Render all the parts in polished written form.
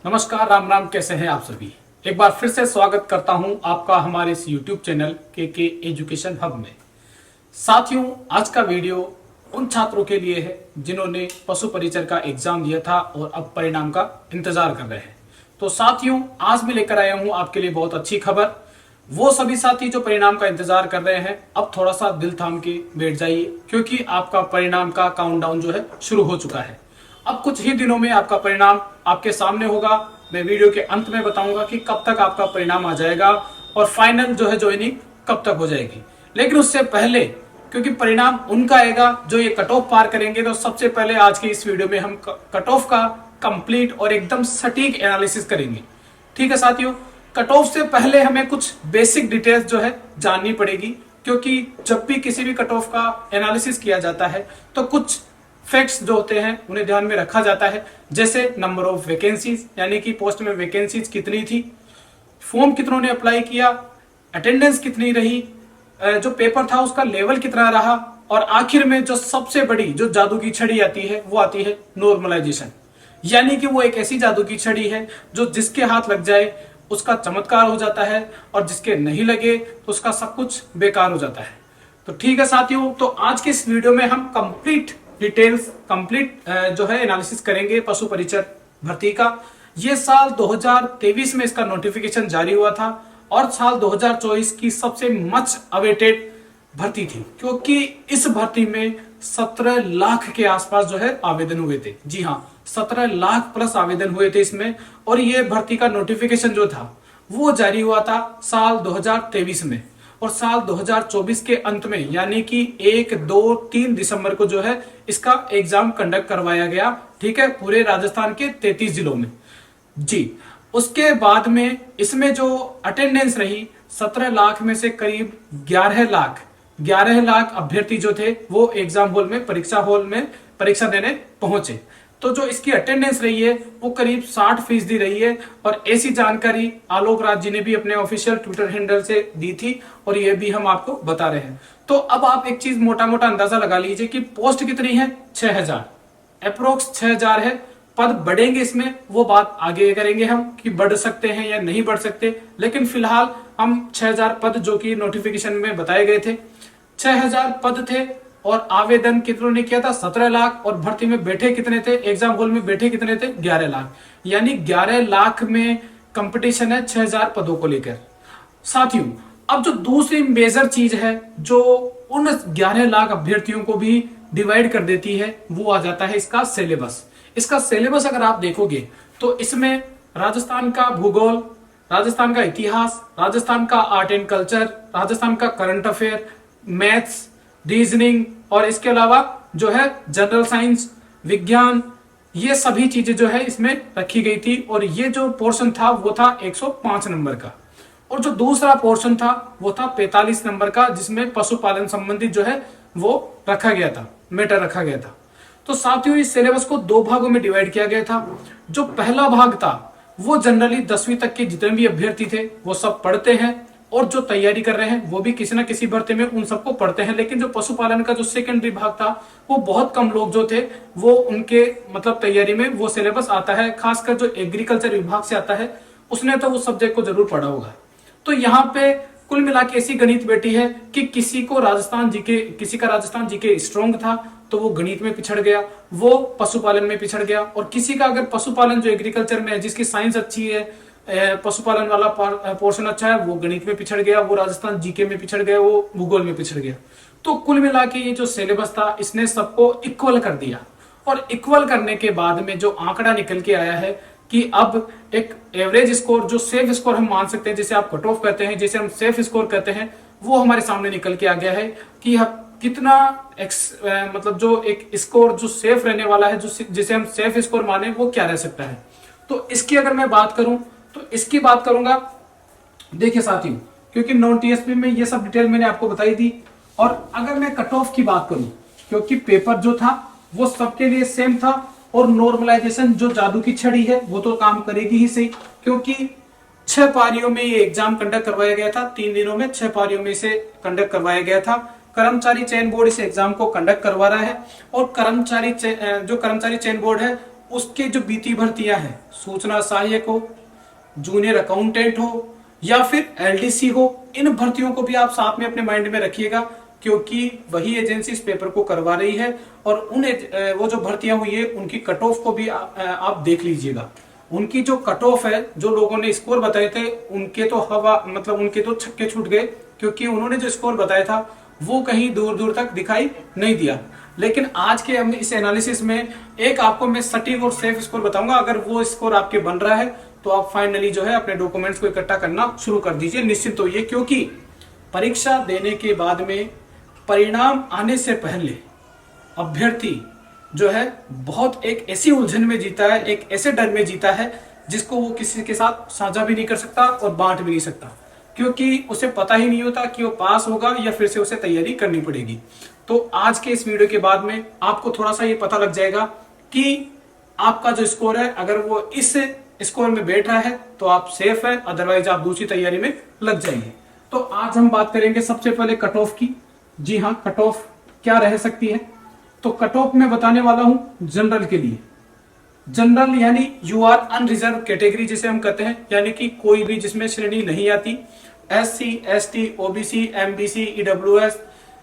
नमस्कार, राम राम। कैसे हैं आप सभी। एक बार फिर से स्वागत करता हूं आपका हमारे इस YouTube चैनल के एजुकेशन हब में। साथियों, आज का वीडियो उन छात्रों के लिए है जिन्होंने पशु परिचर का एग्जाम दिया था और अब परिणाम का इंतजार कर रहे हैं। तो साथियों, आज मैं लेकर आया हूं आपके लिए बहुत अच्छी खबर। वो सभी साथी जो परिणाम का इंतजार कर रहे हैं, अब थोड़ा सा दिल थाम के बैठ जाइए, क्योंकि आपका परिणाम का काउंटडाउन जो है शुरू हो चुका है। अब कुछ ही दिनों में आपका परिणाम आपके सामने होगा। मैं वीडियो के अंत में बताऊंगा कि कब तक आपका परिणाम आ जाएगा और फाइनल जो है ज्वाइनिंग कब तक हो जाएगी। लेकिन उससे पहले, क्योंकि परिणाम उनका आएगा जो ये कट ऑफ पार करेंगे, तो सबसे पहले आज की इस वीडियो में हम कट ऑफ का कंप्लीट और एकदम सटीक एनालिसिस करेंगे। ठीक है साथियों, कट ऑफ से पहले हमें कुछ बेसिक डिटेल्स जो है जाननी पड़ेगी, क्योंकि जब भी किसी भी कट ऑफ का एनालिसिस किया जाता है तो कुछ फैक्ट्स जो होते हैं उन्हें ध्यान में रखा जाता है। जैसे नंबर ऑफ वैकेंसीज, यानी कि पोस्ट में वैकेंसीज कितनी थी, फॉर्म कितनों ने अप्लाई किया, अटेंडेंस कितनी रही, जो पेपर था उसका लेवल कितना रहा, और आखिर में जो सबसे बड़ी जो जादू की छड़ी आती है वो आती है नॉर्मलाइजेशन। यानी कि वो एक ऐसी जादू की छड़ी है जो जिसके हाथ लग जाए उसका चमत्कार हो जाता है, और जिसके नहीं लगे तो उसका सब कुछ बेकार हो जाता है। तो ठीक है साथियों, तो आज के इस वीडियो में हम कंप्लीट जो है एनालिसिस करेंगे पशु परिचर भर्ती का। ये साल 2023 में इसका नोटिफिकेशन जारी हुआ था और साल 2024 की सबसे मच अवेटेड भर्ती थी, क्योंकि इस भर्ती में 17 लाख के आसपास जो है आवेदन हुए थे। जी हाँ, 17 लाख प्लस आवेदन हुए थे इसमें। और ये भर्ती का नोटिफिकेशन जो था वो जारी हुआ था साल 2023 में, और साल 2024 के अंत में, यानी कि 1, 2, 3 दिसंबर को जो है इसका एग्जाम कंडक्ट करवाया गया। ठीक है, पूरे राजस्थान के 33 जिलों में। जी, उसके बाद में इसमें जो अटेंडेंस रही, 17 लाख में से करीब 11 लाख अभ्यर्थी जो थे वो एग्जाम हॉल में, परीक्षा देने पहुंचे। तो जो इसकी अटेंडेंस रही है वो करीब 60% रही है, और ऐसी जानकारी आलोक राज जी ने भी अपने ऑफिशियल ट्विटर हैंडल से दी थी, और ये भी हम आपको बता रहे हैं। तो अब आप एक चीज मोटा मोटा अंदाजा लगा लीजिए कि पोस्ट कितनी है, 6000, अप्रोक्स 6000 है। पद बढ़ेंगे इसमें, वो बात आगे करेंगे हम कि बढ़ सकते हैं या नहीं बढ़ सकते, लेकिन फिलहाल हम 6000 पद जो कि नोटिफिकेशन में बताए गए थे, 6000 पद थे। और आवेदन कितनों ने किया था, 17 लाख, और भर्ती में बैठे कितने थे, एग्जाम हॉल में बैठे कितने थे, 11 लाख। यानी 11 लाख में कंपटीशन है 6000 पदों को लेकर। साथियों, अब जो दूसरी मेजर चीज है जो उन 11 लाख अभ्यर्थियों को भी डिवाइड कर देती है, वो आ जाता है इसका सिलेबस। इसका सिलेबस अगर आप देखोगे तो इसमें राजस्थान का भूगोल, राजस्थान का इतिहास, राजस्थान का आर्ट एंड कल्चर, राजस्थान का करंट अफेयर, मैथ्स, रीजनिंग, और इसके अलावा जो है जनरल साइंस, विज्ञान, ये सभी चीजें जो है इसमें रखी गई थी। और ये जो पोर्शन था वो था 105 नंबर का, और जो दूसरा पोर्शन था वो था 45 नंबर का, जिसमें पशुपालन संबंधित जो है वो रखा गया था, मैटर रखा गया था। तो साथियों, इस सिलेबस को 2 भागों में डिवाइड किया गया था। जो पहला भाग था वो जनरली 10वीं तक के जितने भी अभ्यर्थी थे वो सब पढ़ते हैं, और जो तैयारी कर रहे हैं वो भी किसी ना किसी भर्ती में उन सबको पढ़ते हैं। लेकिन जो पशुपालन का जो सेकेंडरी भाग था वो बहुत कम लोग जो थे वो उनके मतलब तैयारी में वो सिलेबस आता है। खासकर जो एग्रीकल्चर विभाग से आता है उसने तो उस सब्जेक्ट को जरूर पढ़ा होगा। तो यहाँ पे कुल मिला के ऐसी गणित बैठी है कि किसी का राजस्थान जीके स्ट्रॉन्ग था तो वो गणित में पिछड़ गया, वो पशुपालन में पिछड़ गया, और किसी का अगर पशुपालन जो एग्रीकल्चर में है, जिसकी साइंस अच्छी है, पशुपालन वाला पोर्शन अच्छा है, वो गणित में पिछड़ गया, वो राजस्थान जीके में पिछड़ गया, वो भूगोल में पिछड़ गया। तो कुल मिला के ये जो सिलेबस था इसने सबको इक्वल कर दिया, और इक्वल करने के बाद में जो आंकड़ा निकल के आया है कि अब एक एवरेज स्कोर, जो सेफ स्कोर हम मान सकते हैं, जिसे आप कट ऑफ कहते हैं, जिसे हम सेफ स्कोर कहते हैं, वो हमारे सामने निकल के आ गया है कि कितना मतलब जो एक स्कोर जो सेफ रहने वाला है, जिसे हम सेफ स्कोर माने, वो क्या रह सकता है। तो इसकी अगर मैं बात करूं तो इसकी बात करूंगा, देखिए साथियों, क्योंकि नॉन टीएसपी में ये सब डिटेल मैंने आपको बताई दी। और अगर मैं कट ऑफ की बात करूं, क्योंकि पेपर जो था वो सबके लिए सेम था, और नॉर्मलाइजेशन जो जादू की छड़ी है वो तो काम करेगी ही सही, क्योंकि 6 पारियों में ये एग्जाम कंडक्ट करवाया गया था। 3 दिनों में 6 पारियों में इसे कंडक्ट करवाया गया था। कर्मचारी चयन बोर्ड इस एग्जाम को कंडक्ट करवा रहा है, और कर्मचारी चयन बोर्ड है उसके जो बीती भर्तियां हैं, सूचना सहायक हो, जूनियर अकाउंटेंट हो या फिर एलडीसी हो, इन भर्तियों को भी आप साथ में अपने माइंड में रखिएगा, क्योंकि वही एजेंसी इस पेपर को करवा रही है। और वो जो भर्तियां हुई है उनकी कट ऑफ को भी आप देख लीजिएगा। उनकी जो कट ऑफ है, जो लोगों ने स्कोर बताए थे, उनके तो हवा मतलब उनके तो छक्के छूट गए, क्योंकि उन्होंने जो स्कोर बताया था वो कहीं दूर दूर तक दिखाई नहीं दिया। लेकिन आज के हम इस एनालिसिस में एक आपको मैं सटीक और सेफ स्कोर बताऊंगा। अगर वो स्कोर आपके बन रहा है तो आप फाइनली जो है अपने डॉक्यूमेंट्स को इकट्ठा करना शुरू कर दीजिए, निश्चिंत होइए, क्योंकि परीक्षा देने के बाद में परिणाम आने से पहले अभ्यर्थी जो है बहुत एक ऐसी उलझन में जीता है, एक ऐसे डर में जीता है जिसको वो किसी के साथ साझा भी नहीं कर सकता और बांट भी नहीं सकता, क्योंकि उसे पता ही नहीं होता कि वो पास होगा या फिर से उसे तैयारी करनी पड़ेगी। तो आज के इस वीडियो के बाद में आपको थोड़ा सा ये पता लग जाएगा कि आपका जो स्कोर है, अगर वो इस स्कोर में बैठ रहा है तो आप सेफ है, अदरवाइज आप दूसरी तैयारी में लग जाएंगे। तो आज हम बात करेंगे सबसे पहले कट ऑफ की। जी हाँ, कट ऑफ क्या रह सकती है? तो कट ऑफ में बताने वाला हूं जनरल के लिए। जनरल यानी यू आर अनरिजर्व कैटेगरी जिसे हम कहते हैं, यानी कि कोई भी जिसमें श्रेणी नहीं आती। SC, ST, OBC, MBC, EWS,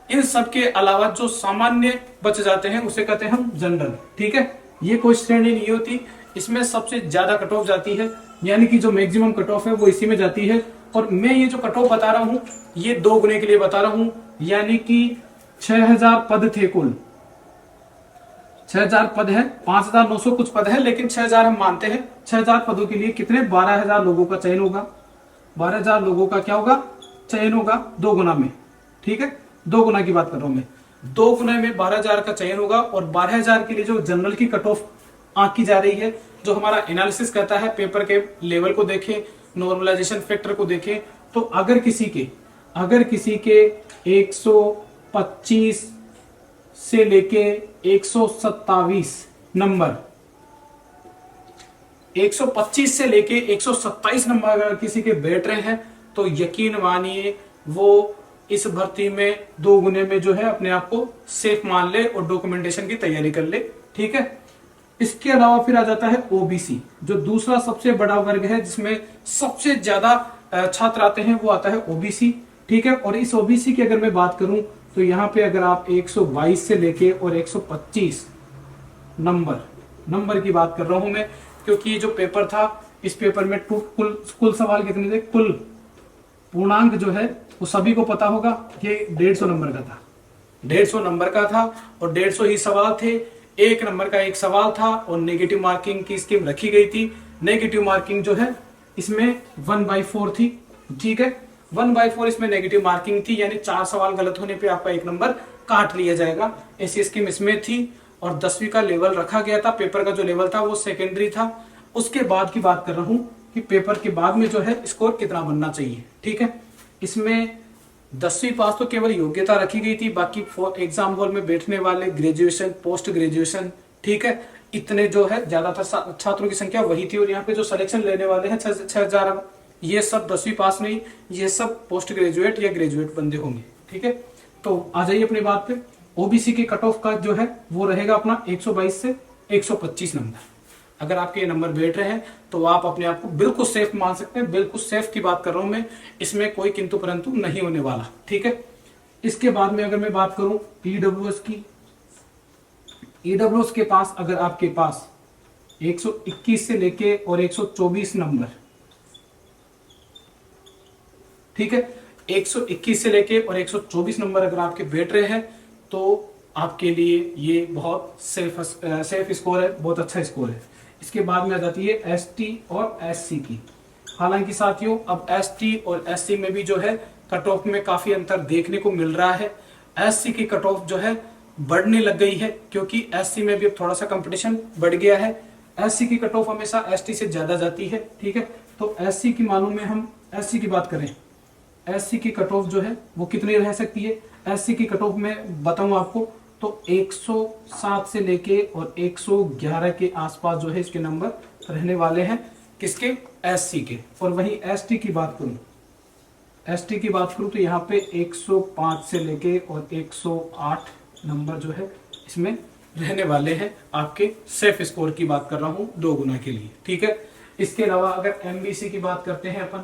इन सब के अलावा जो सामान्य बच जाते हैं उसे कहते हैं हम जनरल। ठीक है, ये कोई श्रेणी नहीं होती, इसमें सबसे ज्यादा कट ऑफ जाती है, यानी कि जो मैक्सिमम कट ऑफ है वो इसी में जाती है। और मैं ये जो कट ऑफ बता रहा हूं ये 2 गुने के लिए बता रहा हूं, यानी कि 6000 पद थे कुल। 6000 पद है, 5900 कुछ पद है, लेकिन 6000 हम मानते हैं। 6000 पदों के लिए कितने 12000 लोगों का चयन होगा। 12000 लोगों का क्या होगा? चयन होगा 2 गुना में। ठीक है, 2 गुना की बात कर रहा हूं मैं। 2 गुना में 12000 का चयन होगा और 12000 के लिए जो जनरल की कट ऑफ आंकी जा रही है, जो हमारा एनालिसिस कहता है, पेपर के लेवल को देखें, नॉर्मलाइजेशन फैक्टर को देखें, तो अगर किसी के 125 से लेके 127 नंबर, 125 से लेके 127 नंबर अगर किसी के बैठ रहे हैं तो यकीन मानिए वो इस भर्ती में 2 गुने में जो है अपने आप को सेफ मान ले और डॉक्यूमेंटेशन की तैयारी कर ले। ठीक है, इसके अलावा फिर आ जाता है ओबीसी, जो दूसरा सबसे बड़ा वर्ग है जिसमें सबसे ज्यादा छात्र आते हैं, वो आता है ओबीसी। ठीक है, और इस ओबीसी की अगर मैं बात करूं तो यहाँ पे अगर आप 122 से लेके और 125 नंबर की बात कर रहा हूं मैं, क्योंकि ये जो पेपर था, इस पेपर में कुल सवाल कितने थे? कुल पूर्णांक जो है वो सभी को पता होगा, ये 150 नंबर का था। 150 नंबर का था और 150 ही सवाल थे। 1 नंबर का 1 सवाल था और नेगेटिव मार्किंग की स्कीम रखी गई थी। नेगेटिव मार्किंग जो है इसमें 1/4 थी। ठीक है, 1/4 इसमें नेगेटिव मार्किंग थी, यानी 4 सवाल गलत होने पे आपका 1 नंबर काट लिया जाएगा। ऐसी स्कीम इसमें थी। और 10वीं का लेवल रखा गया था। पेपर का जो लेवल था वो सेकेंडरी था। उसके बाद की बात कर रहा हूं कि पेपर के बाद में जो है स्कोर कितना बनना चाहिए। ठीक है, इसमें 10वीं पास तो केवल योग्यता रखी गई थी, बाकी एग्जाम हॉल में बैठने वाले ग्रेजुएशन, पोस्ट ग्रेजुएशन, ठीक है, इतने जो है ज्यादातर छात्रों की संख्या वही थी। और यहाँ पे जो सिलेक्शन लेने वाले हैं 6000, ये सब 10वीं पास नहीं, ये सब पोस्ट ग्रेजुएट या ग्रेजुएट बंदे होंगे। ठीक है, तो आ जाइए अपनी बात पे। ओबीसी के कट ऑफ का जो है वो रहेगा अपना 122 से 125 नंबर। अगर आपके ये नंबर बैठ रहे हैं तो आप अपने आप को बिल्कुल सेफ मान सकते हैं। बिल्कुल सेफ की बात कर रहा हूं मैं, इसमें कोई किंतु परंतु नहीं होने वाला। ठीक है, इसके बाद में अगर मैं बात करूं ईडब्ल्यूएस की, ईडब्ल्यूएस के पास अगर आपके पास 121 से लेके और 124 नंबर, ठीक है, 121 से लेके और 124 नंबर अगर आपके बैठ रहे हैं तो आपके लिए ये बहुत सेफ स्कोर है, बहुत अच्छा स्कोर है। इसके बाद में आ जाती है एसटी और एससी की। हालांकि साथियों अब एसटी और एससी में भी जो है कट ऑफ में काफी अंतर देखने को मिल रहा है। एससी की कट ऑफ जो है बढ़ने लग गई है, क्योंकि एससी में भी अब थोड़ा सा कंपटीशन बढ़ गया है। एससी की कट ऑफ हमेशा एसटी से ज्यादा जाती है। ठीक है, तो एससी की मालूम में हम एससी की बात करें, एससी की कट ऑफ जो है वो कितनी रह सकती है? एससी की कट ऑफ में बताऊं आपको तो 107 से लेके और 111 के आसपास जो है इसके नंबर रहने वाले हैं। किसके? एससी के। और वहीं एसटी की बात करूं, एसटी की बात करूं तो यहाँ पे 105 से लेके और 108 नंबर जो है इसमें रहने वाले हैं आपके सेफ स्कोर की बात कर रहा हूं 2 गुना के लिए, ठीक है। इसके अलावा अगर एमबीसी की बात करते हैं अपन,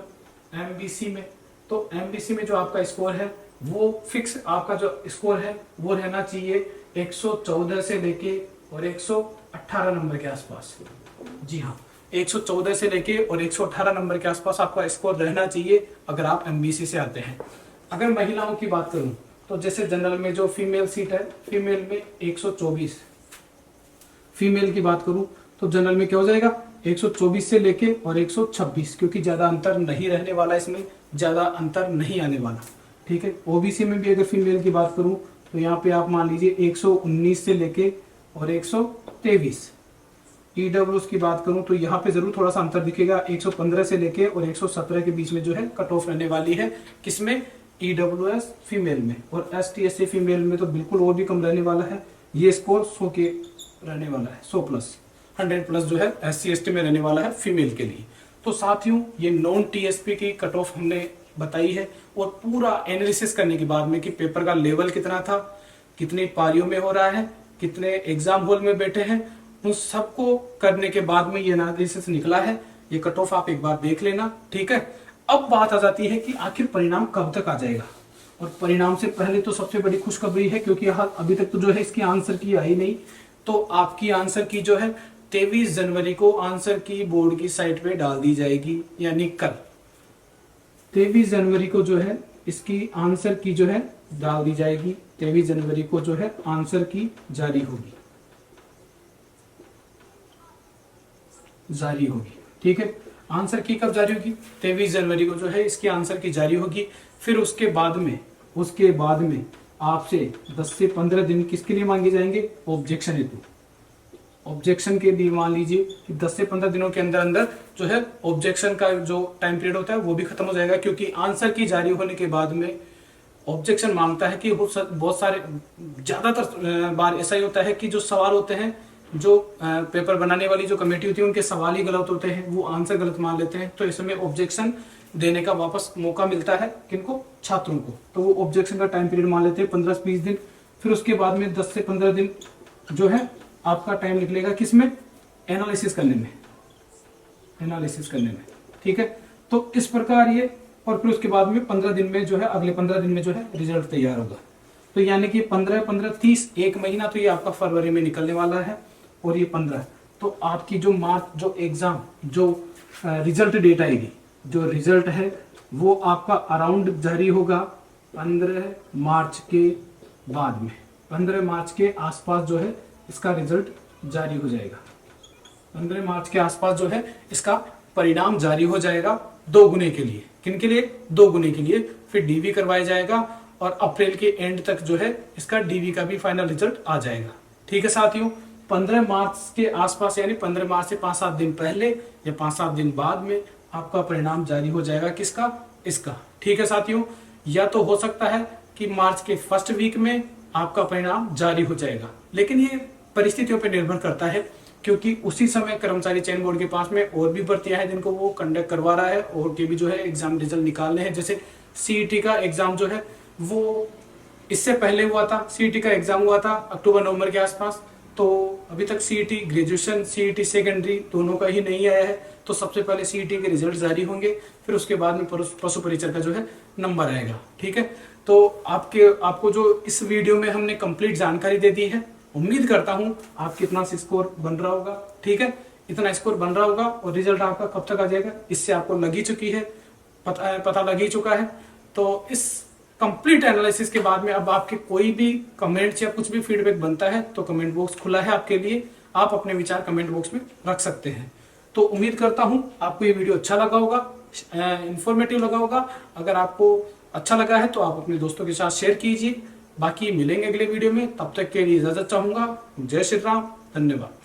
एमबीसी में, तो एमबीसी में जो आपका स्कोर है वो फिक्स, आपका जो स्कोर है वो रहना चाहिए 114 से लेके और 118 नंबर के आसपास। जी हाँ, 114 से लेके और 118 नंबर के आसपास आपका स्कोर रहना चाहिए अगर आप एमबीसी से आते हैं। अगर महिलाओं की बात करूं तो जैसे जनरल में जो फीमेल सीट है, फीमेल में 124, फीमेल की बात करूं तो जनरल में क्या हो जाएगा 124 से लेके और 126, क्योंकि ज्यादा अंतर नहीं रहने वाला, इसमें ज्यादा अंतर नहीं आने वाला, ठीक है। ओबीसी में भी अगर फीमेल की बात करूं तो यहाँ पे आप मान लीजिए 119 से लेके और 123। ईडब्ल्यूएस की बात करूं तो यहाँ पे जरूर थोड़ा सा अंतर दिखेगा, 115 से लेके और 117 के बीच में जो है कट ऑफ रहने वाली है, किसमें, ईडब्ल्यूएस फीमेल में। और एसटी एससी फीमेल में तो बिल्कुल और भी कम रहने वाला है, ये स्कोर 100 के रहने वाला है, 100 प्लस, 100 प्लस जो है एससी एसटी में रहने वाला है फीमेल के लिए। तो साथियों ये नॉन टीएसपी की कट ऑफ हमने बताई है, और पूरा एनालिसिस करने के बाद में कि पेपर का लेवल कितना था, कितनी पारियों में हो रहा है, कितने एग्जाम हॉल में बैठे हैं, उन सबको करने के बाद में ये एनालिसिस निकला है। ये कट ऑफ आप एक बार देख लेना, ठीक है। अब बात आ जाती है कि आखिर परिणाम कब तक आ जाएगा, और परिणाम से पहले तो सबसे बड़ी खुशखबरी है, क्योंकि अभी तक तो जो है इसकी आंसर की आई नहीं, तो आपकी आंसर की जो है 23 जनवरी को आंसर की बोर्ड की साइट पे डाल दी जाएगी, यानी कल 23 जनवरी को जो है इसकी आंसर की जो है डाल दी जाएगी। 23 जनवरी को जो है आंसर की जारी होगी, ठीक है। आंसर की कब जारी होगी, 23 जनवरी को जो है इसकी आंसर की जारी होगी। फिर उसके बाद में आपसे 10 से 15 दिन किसके लिए मांगे जाएंगे, ऑब्जेक्शन हेतु। ऑब्जेक्शन के लिए मान लीजिए कि 10 से 15 दिनों के अंदर अंदर जो है ऑब्जेक्शन का जो टाइम पीरियड होता है वो भी खत्म हो जाएगा, क्योंकि आंसर की जारी होने के बाद में ऑब्जेक्शन मांगता है कि बहुत सारे, ज्यादातर बार ऐसा ही होता है कि जो सवाल होते हैं, जो पेपर बनाने वाली जो कमेटी होती है उनके सवाल ही गलत होते हैं, वो आंसर गलत मान लेते हैं, तो इसमें ऑब्जेक्शन देने का वापस मौका मिलता है किनको, छात्रों को। तो वो ऑब्जेक्शन का टाइम पीरियड मान लेते हैं 15 से 20 दिन। फिर उसके बाद में 10 से 15 दिन जो है आपका टाइम निकलेगा किसमें, एनालिसिस करने में, ठीक है। तो इस प्रकार ये, और फिर उसके बाद में 15 दिन में जो है, अगले 15 दिन में जो है रिजल्ट तैयार होगा। तो यानी कि 15, 30, 1 महीना तो ये आपका फरवरी में निकलने वाला है, और ये 15, तो आपकी जो मार्च जो एग्जाम जो रिजल्ट डेट आएगी, जो रिजल्ट है वो आपका अराउंड जारी होगा 15 मार्च के बाद में, 15 मार्च के आसपास जो है इसका रिजल्ट जारी हो जाएगा। 15 मार्च के आसपास जो है इसका परिणाम जारी हो जाएगा 2 गुने के लिए, किनके लिए, 2 गुने के लिए। फिर डीवी करवाया जाएगा, और अप्रैल के एंड तक जो है इसका डीवी का भी फाइनल रिजल्ट आ जाएगा, ठीक है साथियों। 15 मार्च के आसपास, यानी 15 मार्च से 5-7 दिन पहले या 5-7 दिन बाद में आपका परिणाम जारी हो जाएगा, किसका, इसका, ठीक है साथियों। या तो हो सकता है कि मार्च के फर्स्ट वीक में आपका परिणाम जारी हो जाएगा, लेकिन ये परिस्थितियों पर निर्भर करता है, क्योंकि उसी समय कर्मचारी चयन बोर्ड के पास में और भी भर्तियां हैं जिनको वो कंडक्ट करवा रहा है, और के भी जो है एग्जाम रिजल्ट निकालने हैं। जैसे सीईटी का एग्जाम जो है वो इससे पहले हुआ था, सीईटी का एग्जाम हुआ था अक्टूबर-नवंबर के आसपास, तो अभी तक सीईटी ग्रेजुएशन, सीईटी सेकेंडरी दोनों का ही नहीं आया है, तो सबसे पहले सीईटी के रिजल्ट जारी होंगे, फिर उसके बाद में पशु परिचय का जो है नंबर आएगा, ठीक है। तो आपको जो इस वीडियो में हमने कंप्लीट जानकारी दे दी है, उम्मीद करता हूं आपके इतना स्कोर बन रहा होगा, ठीक है, इतना स्कोर बन रहा होगा, और रिजल्ट आपका कब तक आ जाएगा इससे आपको लग ही चुकी है, पता लग ही चुका है। तो इस कंप्लीट एनालिसिस के बाद में अब आपके कोई भी कमेंट्स या कुछ भी फीडबैक बनता है तो कमेंट बॉक्स खुला है आपके लिए, आप अपने विचार कमेंट बॉक्स में रख सकते हैं। तो उम्मीद करता हूं आपको ये वीडियो अच्छा लगा होगा, इंफॉर्मेटिव लगा होगा। अगर आपको अच्छा लगा है तो आप अपने दोस्तों के साथ शेयर कीजिए। बाकी मिलेंगे अगले वीडियो में, तब तक के लिए इजाजत चाहूंगा। जय श्री राम, धन्यवाद।